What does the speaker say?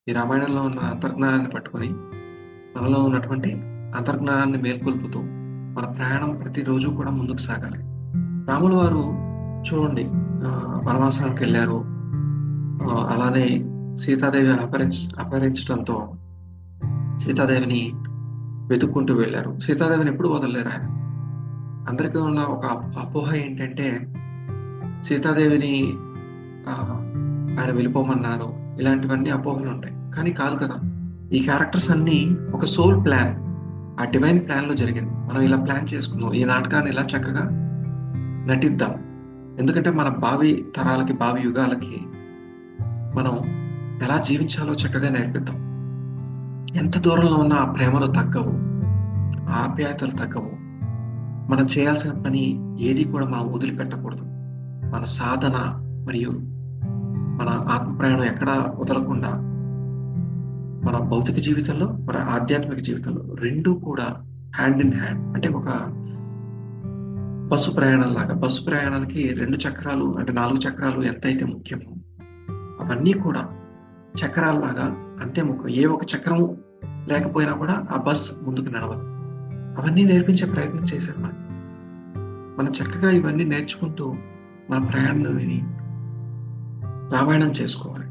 ఈ రామాయణంలో ఉన్న అంతర్జ్ఞానాన్ని పట్టుకొని మనలో ఉన్నటువంటి అంతర్జ్ఞానాన్ని మేల్కొల్పుతూ మన ప్రయాణం ప్రతిరోజు కూడా ముందుకు సాగాలి. రాముల వారు చూడండి, వనవాసానికి వెళ్ళారు. అలానే సీతాదేవి అపహరించడంతో సీతాదేవిని వెతుక్కుంటూ వెళ్ళారు. సీతాదేవిని ఎప్పుడు వదలలేరు ఆయన. అందరికీ ఉన్న ఒక అపోహ ఏంటంటే సీతాదేవిని ఆయన వెళ్ళిపోమన్నారు. ఇలాంటివన్నీ అపోహలు ఉంటాయి. కానీ కాదు కదా! ఈ క్యారెక్టర్స్ అన్నీ ఒక సోల్ ప్లాన్, ఆ డివైన్ ప్లాన్ లో జరిగింది. మనం ఇలా ప్లాన్ చేసుకుందాం, ఈ నాటకాన్ని ఇలా చక్కగా నటిద్దాం. ఎందుకంటే మన భావి తరాలకి, భావి యుగాలకి మనం ఎలా జీవించాలో చక్కగా నేర్పిద్దాం. ఎంత దూరంలో ఉన్నా ఆ ప్రేమలు తగ్గవు, ఆ ఆప్యాయతలు తగ్గవు. మనం చేయాల్సిన పని ఏది కూడా మనం వదిలిపెట్టకూడదు. మన సాధన మరియు మన ఆత్మ ప్రయాణం ఎక్కడా వదలకుండా మన భౌతిక జీవితంలో, మన ఆధ్యాత్మిక జీవితంలో రెండూ కూడా హ్యాండ్ ఇన్ హ్యాండ్, అంటే ఒక బస్సు ప్రయాణం లాగా. బస్సు ప్రయాణానికి 2 చక్రాలు అంటే 4 చక్రాలు ఎంతైతే ముఖ్యమో అవన్నీ కూడా చక్రాల్లాగా అంతే ముఖ్యం. ఏ ఒక చక్రం లేకపోయినా కూడా ఆ బస్ ముందుకు నడవదు. అవన్నీ నేర్పించే ప్రయత్నం చేశారు మనకి. మనం చక్కగా ఇవన్నీ నేర్చుకుంటూ మన ప్రయాణాన్ని రామాయణం చేసుకోవాలి.